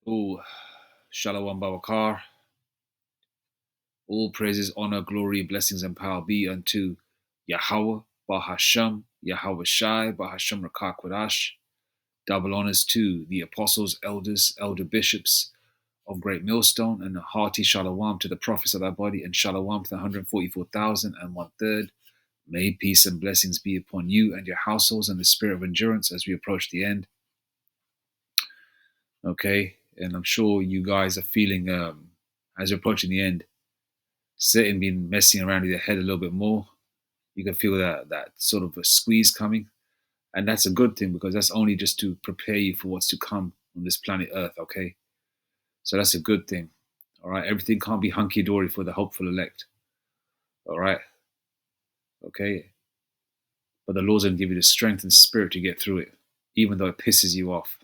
Oh, Shalom Babakar. All praises, honor, glory, blessings, and power be unto Yahweh, Bahasham, Yahweh Shai, Bahasham Rakak Wadash. Double honors to the apostles, elders, elder bishops of Great Millstone, and a hearty shalom to the prophets of that body, and shalom to the 144,000 and one third. May peace and blessings be upon you and your households and the spirit of endurance as we approach the end. Okay, and I'm sure you guys are feeling, as you're approaching the end, Satan been messing around with your head a little bit more. You can feel that sort of a squeeze coming, and that's a good thing because that's only just to prepare you for what's to come on this planet Earth. Okay, so that's a good thing. All right, everything can't be hunky dory for the hopeful elect. All right, okay, but the Lord's gonna give you the strength and spirit to get through it, even though it pisses you off.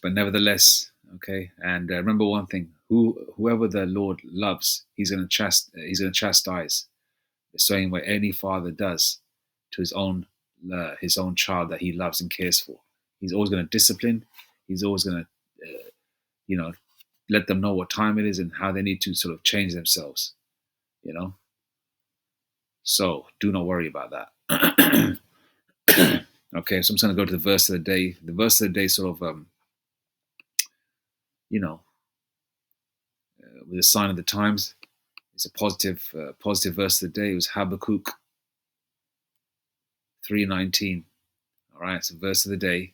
But nevertheless, okay. And remember one thing: whoever the Lord loves, He's gonna chastise. The same way any father does to his own child that he loves and cares for. He's always going to discipline. He's always going to, you know, let them know what time it is and how they need to sort of change themselves. You know, so do not worry about that. Okay, so I'm just going to go to the verse of the day. The verse of the day, sort of, you know, with a sign of the times. It's a positive verse of the day. It was Habakkuk 3:19. All right, it's a verse of the day.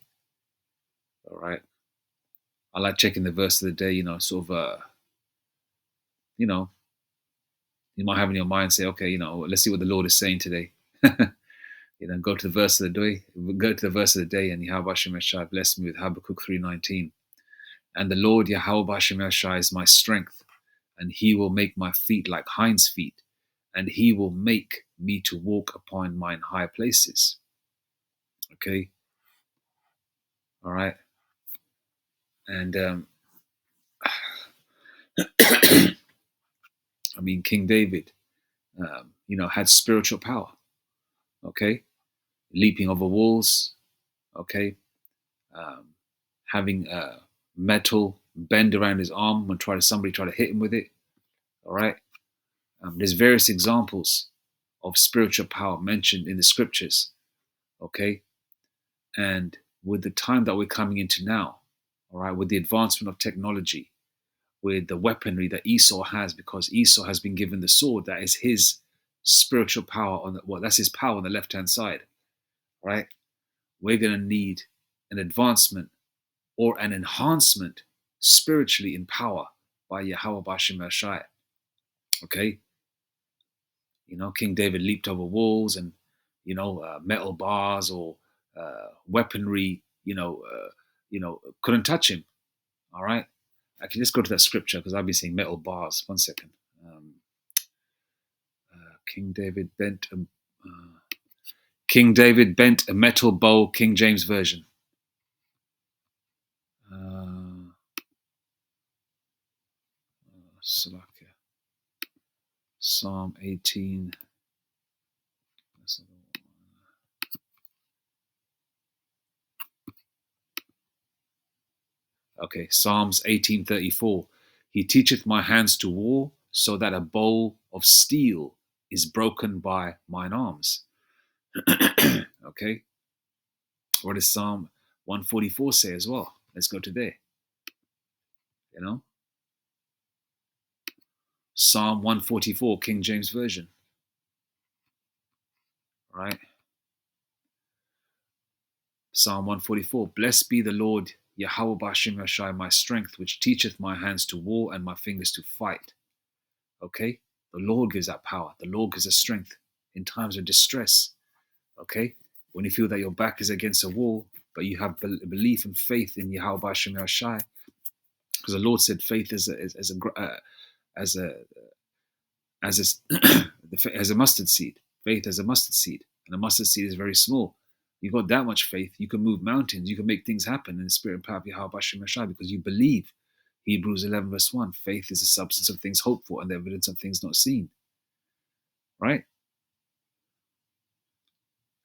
All right. I like checking the verse of the day, sort of, you know, you might have in your mind, say, okay, let's see what the Lord is saying today. Go to the verse of the day, and Yahweh Hashem Eshai blessed me with Habakkuk 3:19. And the Lord Yahweh Hashem Eshai is my strength, and he will make my feet like hinds' feet, and he will make me to walk upon mine high places. Okay. All right. And I mean, King David, had spiritual power. Okay. Leaping over walls. Okay. Having a metal bend around his arm when somebody try to hit him with it. All right. There's various examples of spiritual power mentioned in the scriptures. Okay. And with the time that we're coming into now, all right, with the advancement of technology, with the weaponry that Esau has, because Esau has been given the sword that is his spiritual power that's his power on the left-hand side, right? We're going to need an advancement or an enhancement spiritually in power by Yahweh Bashim Eshai. Okay? King David leaped over walls and, metal bars or weaponry, couldn't touch him. All right? I can just go to that scripture because I've been saying metal bars. 1 second. King David bent a metal bow, King James Version. Psalm 18. Okay, Psalms 18:34. He teacheth my hands to war, so that a bow of steel is broken by mine arms. Okay. What does Psalm 144 say as well? Let's go to there. Psalm 144, King James Version. Right? Psalm 144. Blessed be the Lord Yahweh Bashim Eshai, my strength, which teacheth my hands to war and my fingers to fight. Okay? The Lord gives that power. The Lord gives us strength in times of distress. Okay? When you feel that your back is against a wall, but you have belief and faith in Yahweh Bashim Eshai, because the Lord said faith as a mustard seed. Faith as a mustard seed, and a mustard seed is very small. You got that much faith, you can move mountains, you can make things happen in the spirit and power of Yahweh Bashim Eshai because you believe. Hebrews 11 verse 1. Faith is the substance of things hoped for and the evidence of things not seen. Right?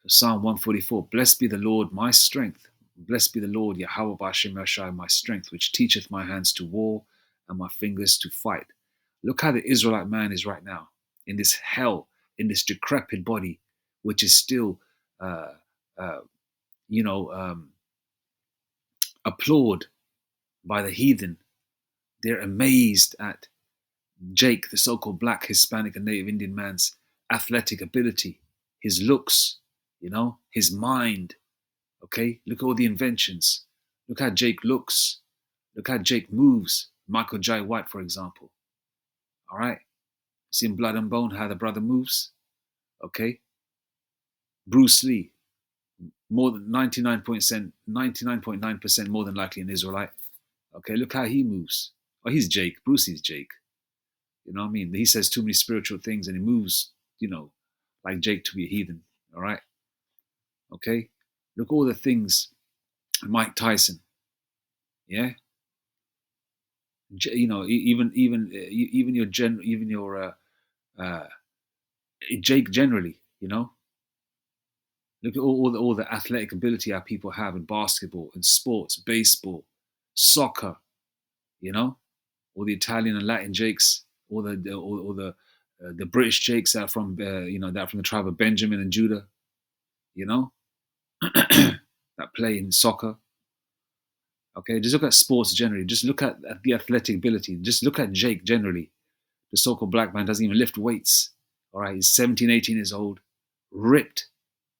So Psalm 144. Blessed be the Lord, my strength, Blessed be the Lord, Yahweh Ba'ashem Yashai, my strength, which teacheth my hands to war and my fingers to fight. Look how the Israelite man is right now, in this hell, in this decrepit body, which is still, uh, uh, you know, applauded by the heathen. They're amazed at Jake, the so-called black, Hispanic, and Native Indian man's athletic ability, his looks, his mind. Okay, look at all the inventions. Look how Jake looks. Look how Jake moves. Michael Jai White, for example. All right, see in Blood and Bone how the brother moves. Okay, Bruce Lee, more than 99.9% more than likely an Israelite. Okay, look how he moves. Oh, he's Jake. Brucey's Jake. You know what I mean? He says too many spiritual things and he moves, like Jake to be a heathen. All right. Okay. Look all the things. Mike Tyson. Yeah. Even your Jake generally. Look at all the athletic ability our people have in basketball, in sports, baseball, soccer. All the Italian and Latin Jakes, all the British Jakes that are from that are from the tribe of Benjamin and Judah, that play in soccer. Okay, just look at sports generally. Just look at the athletic ability. Just look at Jake generally. The so-called black man doesn't even lift weights. All right, he's 17, 18 years old, ripped,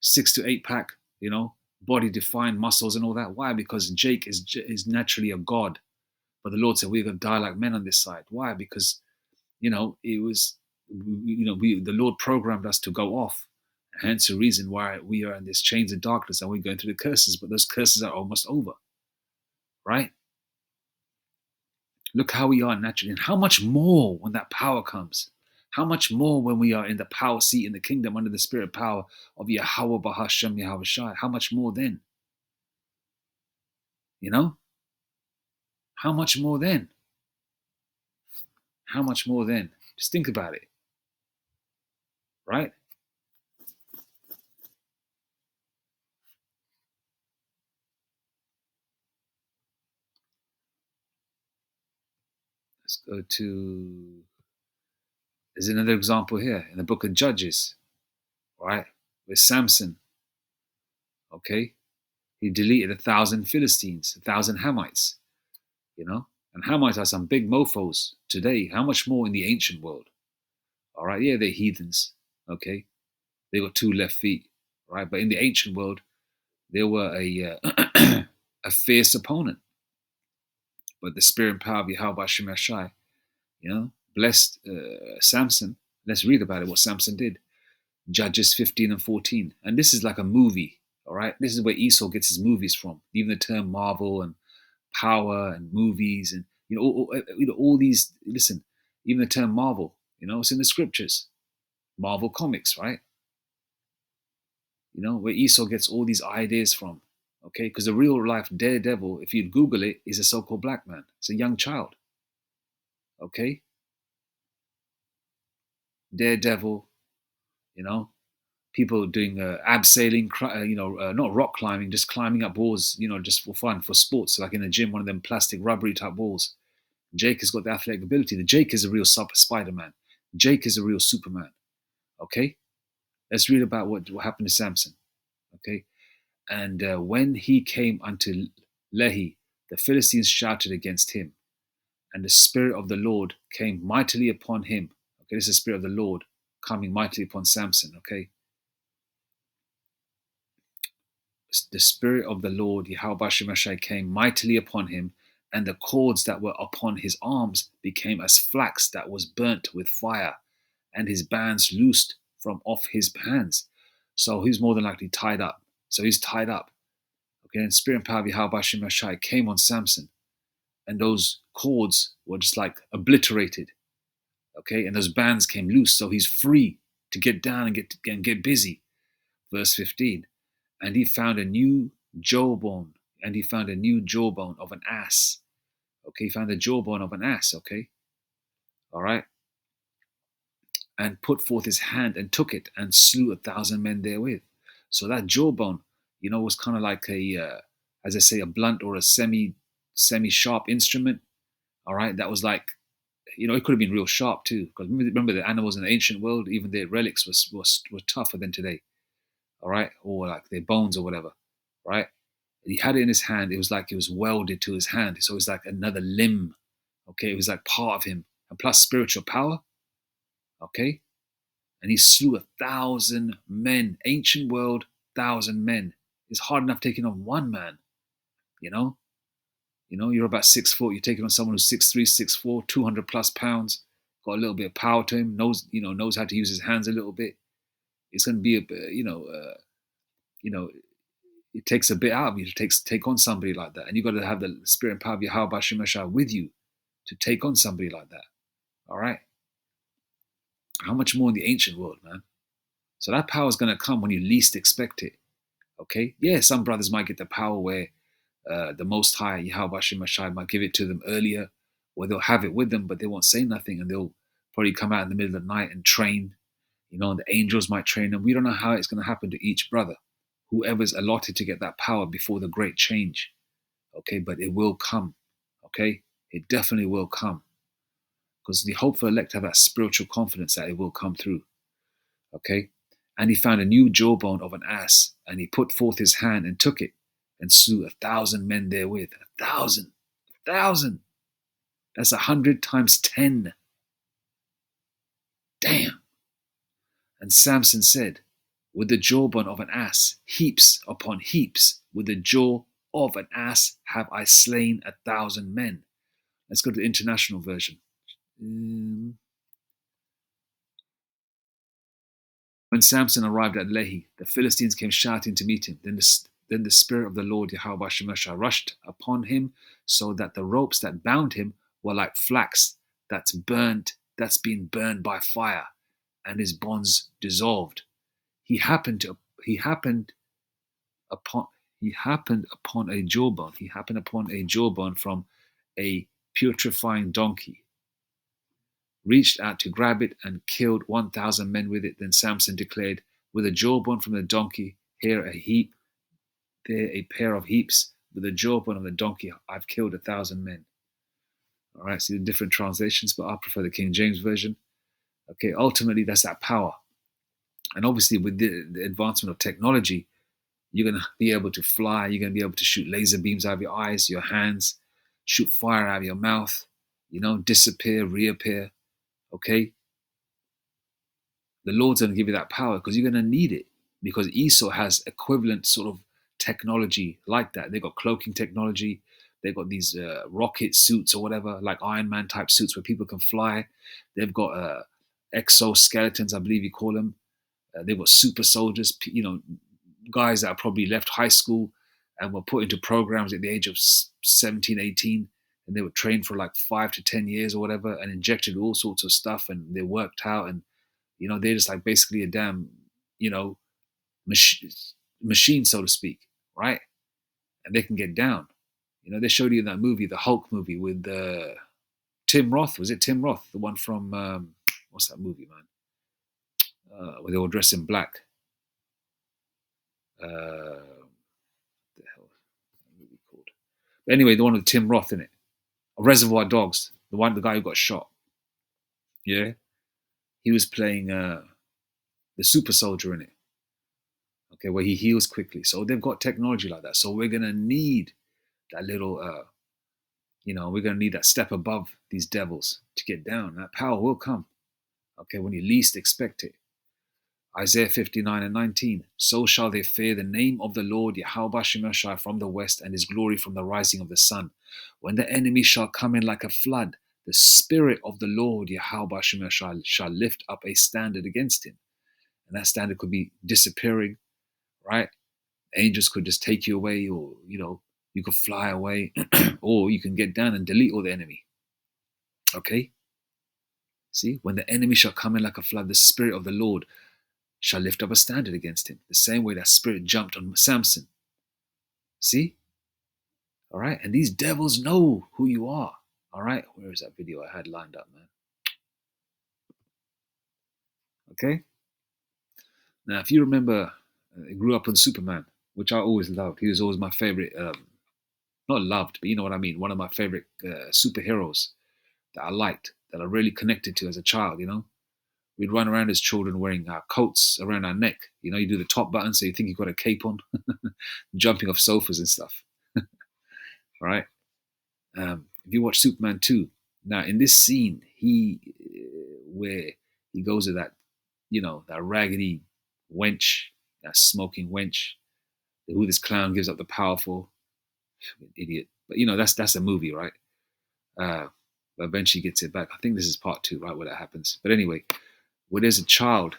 6 to 8 pack, body defined, muscles and all that. Why? Because Jake is naturally a god. But the Lord said, we're going to die like men on this side. Why? Because, it was, the Lord programmed us to go off. Hence the reason why we are in this chains of darkness and we're going through the curses. But those curses are almost over. Right? Look how we are naturally. And how much more when that power comes? How much more when we are in the power seat in the kingdom under the spirit power of Yahweh Bahashem Yahweh Shai? How much more then? How much more then? How much more then? Just think about it. Right? Let's go to, there's another example here in the book of Judges, right? With Samson, okay? He deleted 1,000 Philistines, 1,000 Hamites, And Hamites are some big mofos today. How much more in the ancient world? All right, yeah, they're heathens, okay? They got 2 left feet, right? But in the ancient world, they were a a fierce opponent. But the spirit and power of Yahweh Shem Shai, blessed Samson. Let's read about it, what Samson did. Judges 15 and 14. And this is like a movie, all right? This is where Esau gets his movies from. Even the term Marvel and power and movies and, all these, listen, even the term Marvel, it's in the scriptures. Marvel comics, right? Where Esau gets all these ideas from, okay? Because the real life daredevil, if you Google it, is a so-called black man. It's a young child, okay? Daredevil, people doing abseiling, not rock climbing, just climbing up walls, just for fun, for sports, like in the gym, one of them plastic rubbery type walls. Jake has got the athletic ability. The Jake is a real Spider-Man. Jake is a real Superman, okay? Let's read about what happened to Samson, okay? And when he came unto Lehi, the Philistines shouted against him, and the Spirit of the Lord came mightily upon him. Okay, this is the Spirit of the Lord coming mightily upon Samson, okay? The Spirit of the Lord, Yahweh Shemashai, came mightily upon him, and the cords that were upon his arms became as flax that was burnt with fire, and his bands loosed from off his hands. So he's more than likely tied up. So he's tied up. Okay, and Spirit and power of Yahweh Shemashai came on Samson, and those cords were just like obliterated. Okay, and those bands came loose, so he's free to get down and get busy. Verse 15. And he found a new jawbone, of an ass. Okay, he found the jawbone of an ass, okay? All right. And put forth his hand and took it and slew 1,000 men therewith. So that jawbone, was kind of like a as I say, a blunt or a semi-sharp instrument. All right, that was like, it could have been real sharp too. Because remember, the animals in the ancient world, even their relics were tougher than today. All right, or like their bones or whatever. Right, he had it in his hand. It was like it was welded to his hand. So it was like another limb. Okay, it was like part of him, and plus spiritual power. Okay, and he slew 1,000 men. Ancient world, 1,000 men. It's hard enough taking on one man. You know, you're about 6 foot. You're taking on someone who's 6'3", 6'4", 200 plus pounds. Got a little bit of power to him. Knows how to use his hands a little bit. It's going to be you know, it takes a bit out of you to take on somebody like that, and you've got to have the spirit and power of Yahweh Shemashah with you to take on somebody like that. All right. How much more in the ancient world, man? So that power is going to come when you least expect it. Okay. Yeah, some brothers might get the power where the Most High Yahweh Shemashah might give it to them earlier, or they'll have it with them, but they won't say nothing, and they'll probably come out in the middle of the night and train. And the angels might train them. We don't know how it's going to happen to each brother, whoever's allotted to get that power before the great change. Okay, but it will come. Okay, it definitely will come, because the hopeful elect have that spiritual confidence that it will come through. Okay, and he found a new jawbone of an ass, and he put forth his hand and took it, and slew 1,000 men therewith. 1,000, 1,000. That's 100 times 10. Damn. And Samson said, with the jawbone of an ass, heaps upon heaps, with the jaw of an ass have I slain 1,000 men. Let's go to the international version. When Samson arrived at Lehi, the Philistines came shouting to meet him. Then the Spirit of the Lord Yahweh Shemashah rushed upon him, so that the ropes that bound him were like flax that's been burned by fire, and his bonds dissolved. He happened upon a jawbone. He happened upon a jawbone from a putrefying donkey, reached out to grab it, and killed 1,000 men with it. Then Samson declared, with a jawbone from the donkey, here a heap, there a pair of heaps. With a jawbone of the donkey, I've killed 1,000 men. All right, see the different translations, but I prefer the King James Version. Okay, ultimately, that's that power. And obviously, with the advancement of technology, you're going to be able to fly. You're going to be able to shoot laser beams out of your eyes, your hands, shoot fire out of your mouth, disappear, reappear. Okay? The Lord's going to give you that power because you're going to need it, because Esau has equivalent sort of technology like that. They've got cloaking technology. They've got these rocket suits or whatever, like Iron Man type suits where people can fly. They've got exoskeletons, I believe you call them. They've got super soldiers, guys that probably left high school and were put into programs at the age of 17, 18, and they were trained for like 5 to 10 years or whatever, and injected all sorts of stuff, and they worked out, and they're just like basically a damn machine, so to speak, right? And they can get down. They showed you in that movie, the Hulk movie, with Tim Roth. Was it Tim Roth, the one from what's that movie, man? Where they all dressed in black. The hell is that movie called? But anyway, the one with Tim Roth in it, Reservoir Dogs, the guy who got shot. Yeah, he was playing the super soldier in it. Okay, where he heals quickly. So they've got technology like that. So we're gonna need that little, we're gonna need that step above these devils to get down. That power will come. Okay, when you least expect it. Isaiah 59:19. So shall they fear the name of the Lord Yahweh Shemashah from the west, and his glory from the rising of the sun. When the enemy shall come in like a flood, the Spirit of the Lord Yahweh Shemashah shall lift up a standard against him. And that standard could be disappearing, right? Angels could just take you away, or you could fly away, or you can get down and delete all the enemy. Okay? See, when the enemy shall come in like a flood, the Spirit of the Lord shall lift up a standard against him. The same way that Spirit jumped on Samson. See? All right? And these devils know who you are. All right? Where is that video I had lined up, man? Okay? Now, if you remember, I grew up on Superman, which I always loved. He was always my favorite Not loved, but you know what I mean. One of my favorite superheroes that I liked, that I really connected to as a child. We'd run around as children wearing our coats around our neck. You do the top button, so you think you've got a cape on, jumping off sofas and stuff. Right? If you watch Superman 2, now in this scene, where he goes to that raggedy wench, that smoking wench, who this clown gives up the power for, idiot. But that's a movie, right? But eventually gets it back. I think this is part 2, right, where that happens. But anyway, where there's a child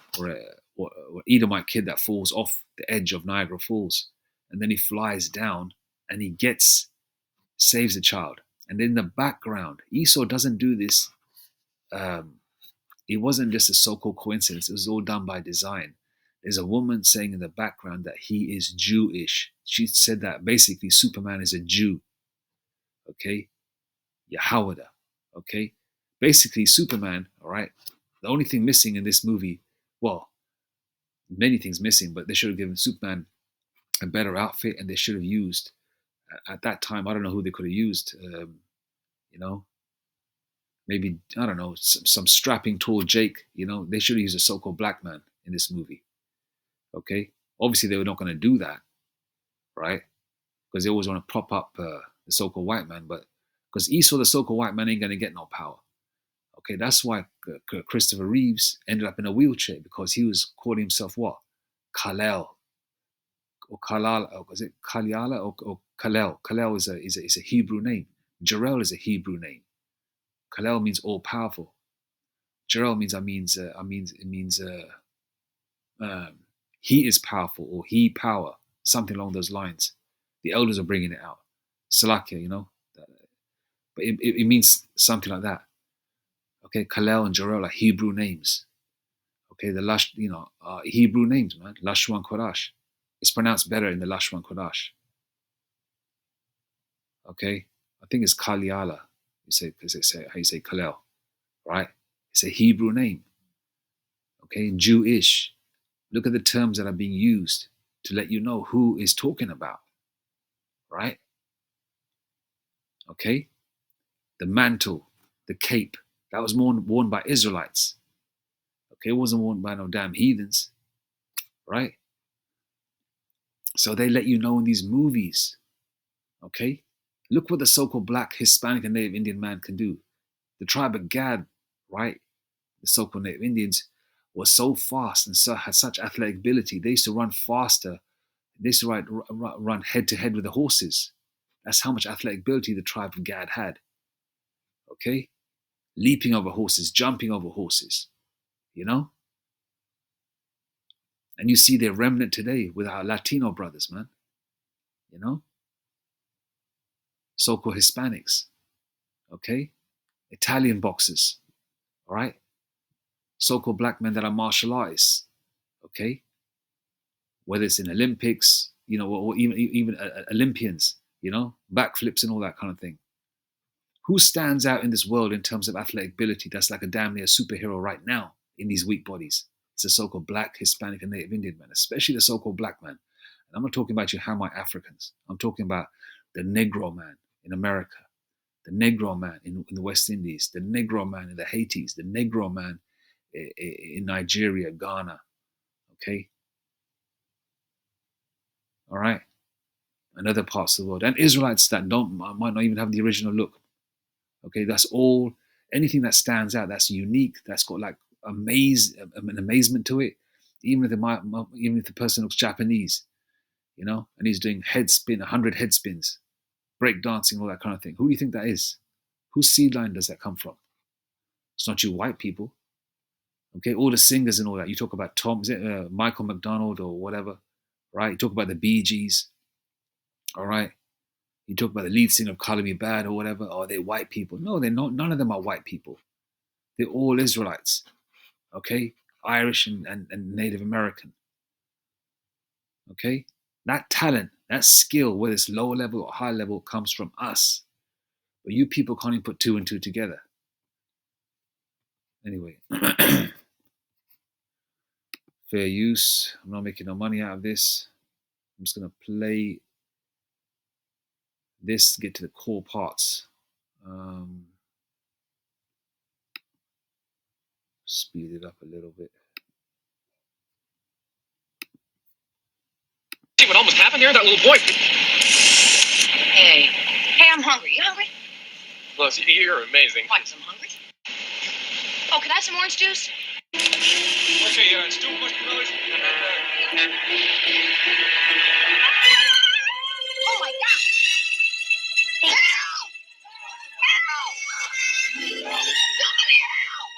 or Edomite kid that falls off the edge of Niagara Falls, and then he flies down and he saves the child. And in the background, Esau doesn't do this. It wasn't just a so-called coincidence. It was all done by design. There's a woman saying in the background that he is Jewish. She said that basically Superman is a Jew. Okay? Yahweh. Okay? Basically, Superman, all right? The only thing missing in this movie, well, many things missing, but they should have given Superman a better outfit, and they should have used, at that time, I don't know who they could have used, maybe, I don't know, some strapping tall Jake, they should have used a so-called black man in this movie. Okay? Obviously, they were not going to do that, right? Because they always want to prop up the so-called white man, but because Esau, the so-called white man, ain't going to get no power. Okay, that's why Christopher Reeves ended up in a wheelchair, because he was calling himself what? Kalel. Or Kalal, or is it Kaliala or Kalel? Kalel is a Hebrew name. Jarel is a Hebrew name. Kalel means all powerful. Jarel means he is powerful, or he power, something along those lines. The elders are bringing it out. Salakia, but it means something like that. Okay, Kalel and Jarel are Hebrew names. Okay, the Hebrew names, man. Lashwan Kodash. It's pronounced better in the Lashwan Kodash. Okay, I think it's Kaliala. Say how you say Kalel, right? It's a Hebrew name. Okay, Jewish. Look at the terms that are being used to let you know who is talking about, right? Okay, the mantle, the cape, that was worn by Israelites. Okay, it wasn't worn by no damn heathens, right? So they let you know in these movies. Okay, look what the so-called black, Hispanic, and Native Indian man can do. The tribe of Gad, right? The so-called Native Indians were so fast and had such athletic ability. They used to run faster. They used to run head to head with the horses. That's how much athletic ability the tribe of Gad had. Okay, leaping over horses, jumping over horses. And you see their remnant today with our Latino brothers, man. So-called Hispanics. Okay, Italian boxers. All right, so-called black men that are martial artists. Okay, whether it's in Olympics, or even Olympians, backflips and all that kind of thing. Who stands out in this world in terms of athletic ability that's like a damn near superhero right now in these weak bodies? It's the so-called black, Hispanic, and Native Indian man, especially the so-called black man. And I'm not talking about you Hamite Africans. I'm talking about the Negro man in America, the Negro man in the West Indies, the Negro man in the Haitis, the Negro man in Nigeria, Ghana. Okay? All right? And other parts of the world. And Israelites that might not even have the original look. Okay? That's all. Anything that stands out, that's unique, that's got like an amazement to it, even if the person looks Japanese, and he's doing 100 head spins, break dancing, all that kind of thing. Who do you think that is? Whose seed line does that come from? It's not you white people. Okay, all the singers and all that. You talk about Michael McDonald or whatever, right? You talk about the Bee Gees, all right? You talk about the lead singer of Color Me Bad or whatever. Oh, they're white people. No, they're not. None of them are white people. They're all Israelites, okay? Irish and Native American, okay? That talent, that skill, whether it's lower level or high level, comes from us. But you people can't even put 2 and 2 together. Anyway, fair use. I'm not making no money out of this. I'm just going to play this to get to the core parts. Speed it up a little bit. See what almost happened there? That little boy. Hey, I'm hungry. You hungry? Look, you're amazing. Why? 'Cause I'm hungry. Oh, could I have some orange juice? Okay, it's 2 marshmallows. Oh my God! Help! Help! Somebody help!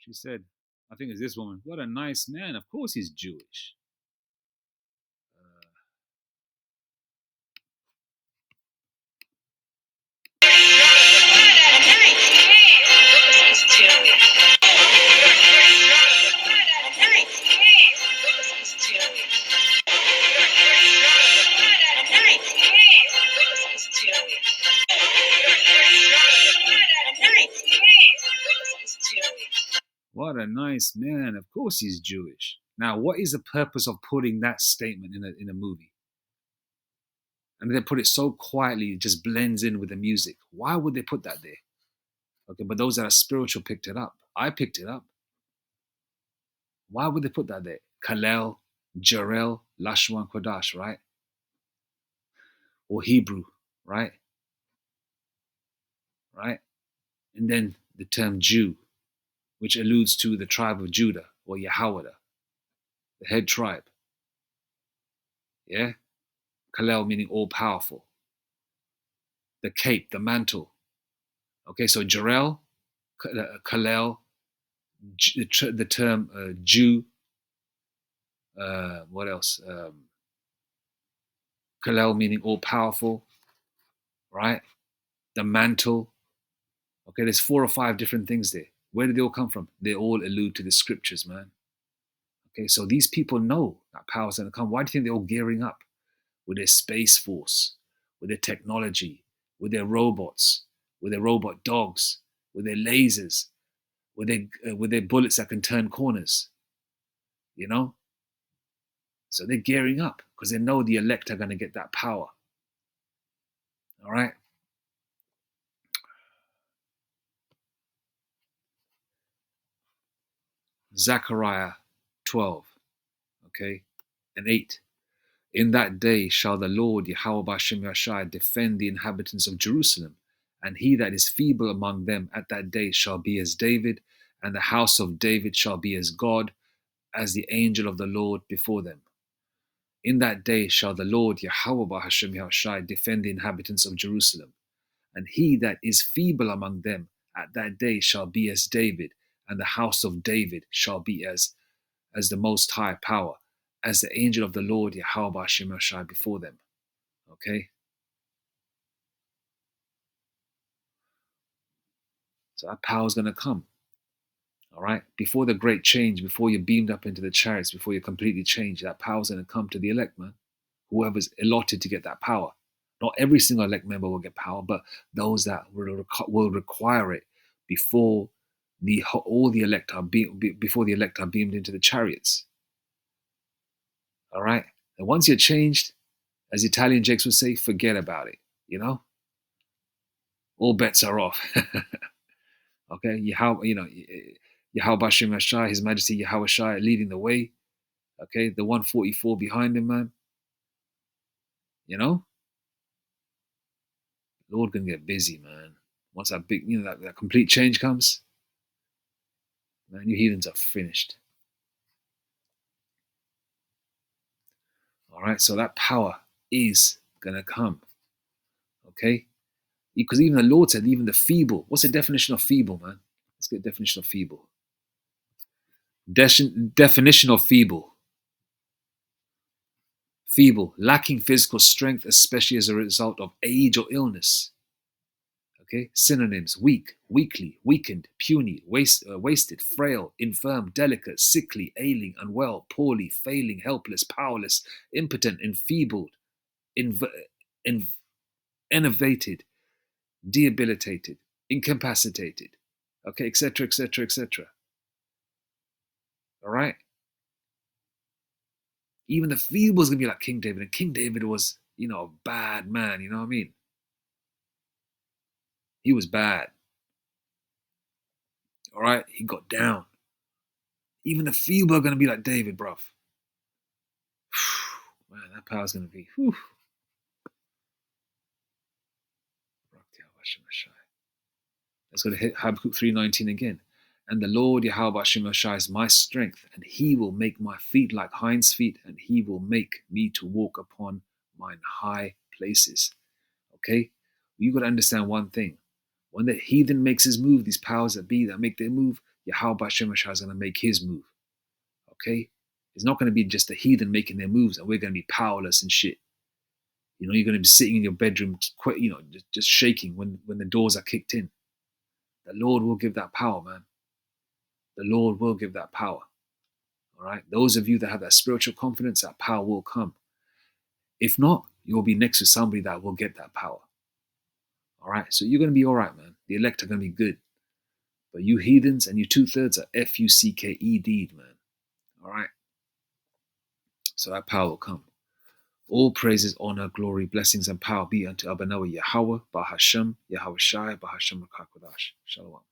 She said, I think it's this woman, what a nice man. Of course he's Jewish. What a nice man. Of course he's Jewish. Now, what is the purpose of putting that statement in a movie? And they put it so quietly, it just blends in with the music. Why would they put that there? Okay, but those that are spiritual picked it up. I picked it up. Why would they put that there? Kalel, Jarel, Lashwan Kodash, right? Or Hebrew, right? Right? And then the term Jew, which alludes to the tribe of Judah or Yahawada, the head tribe. Yeah? Kalel meaning all powerful. The cape, the mantle. Okay, so Jarel, Kalel, the term Jew, what else? Kalel meaning all powerful, right? The mantle. Okay, there's 4 or 5 different things there. Where did they all come from? They all allude to the scriptures, man. Okay, so these people know that power's going to come. Why do you think they're all gearing up with their space force, with their technology, with their robots, with their robot dogs, with their lasers, with their bullets that can turn corners? You know, so they're gearing up because they know the elect are going to get that power. All right. Zechariah 12, okay, and 8. In that day shall the Lord Yahweh Bashem Yashai defend the inhabitants of Jerusalem, and he that is feeble among them at that day shall be as David, and the house of David shall be as God, as the angel of the Lord before them. In that day shall the Lord Yahweh Hashem Yashai defend the inhabitants of Jerusalem, and he that is feeble among them at that day shall be as David, and the house of David shall be as the Most High power, as the angel of the Lord Yahweh Hashem Yashai before them. Okay? So that power is going to come. All right? Before the great change, before you're beamed up into the chariots, before you're completely changed, that power is going to come to the elect, man. Whoever's allotted to get that power. Not every single elect member will get power, but those that will require it before all the elect are before the elect are beamed into the chariots. All right? And once you're changed, as Italian Jakes would say, forget about it. You know? All bets are off. Okay? Yahweh Bashem Yashai, His Majesty Yahweh Shai leading the way. Okay? The 144 behind him, man. You know? Lord gonna get busy, man. Once that big, that complete change comes, man, you heathens are finished. All right? So that power is gonna come. Okay? Because even the Lord said, even the feeble. What's the definition of feeble, man? Let's get a definition of feeble. Definition of feeble. Feeble, lacking physical strength, especially as a result of age or illness. Okay, synonyms: weak, weakly, weakened, puny, wasted, frail, infirm, delicate, sickly, ailing, unwell, poorly, failing, helpless, powerless, impotent, enfeebled, inv- in- enervated, debilitated, incapacitated, okay, etc., etc., etc. All right? Even the feeble is going to be like King David, and King David was, a bad man, you know what I mean? He was bad. All right? He got down. Even the feeble are going to be like David, bruv. Man, that power's going to be. Whew. Let's go to Habakkuk 3:19 again. And the Lord Yahweh Shemashai is my strength, and he will make my feet like hinds' feet, and he will make me to walk upon mine high places. Okay? You got to understand one thing. When the heathen makes his move, these powers that be that make their move, Yahweh Shemashai is going to make his move. Okay? It's not going to be just the heathen making their moves, and we're going to be powerless and shit. You're going to be sitting in your bedroom, just shaking when the doors are kicked in. The Lord will give that power, man. The Lord will give that power. All right. Those of you that have that spiritual confidence, that power will come. If not, you'll be next to somebody that will get that power. All right. So you're going to be all right, man. The elect are going to be good. But you heathens and you 2/3 are FUCKED, man. All right. So that power will come. All praises, honor, glory, blessings, and power be unto Abanawa Yahweh, Bahashem, Yahweh Shai, Bahashem Rakakwadash. Shalom.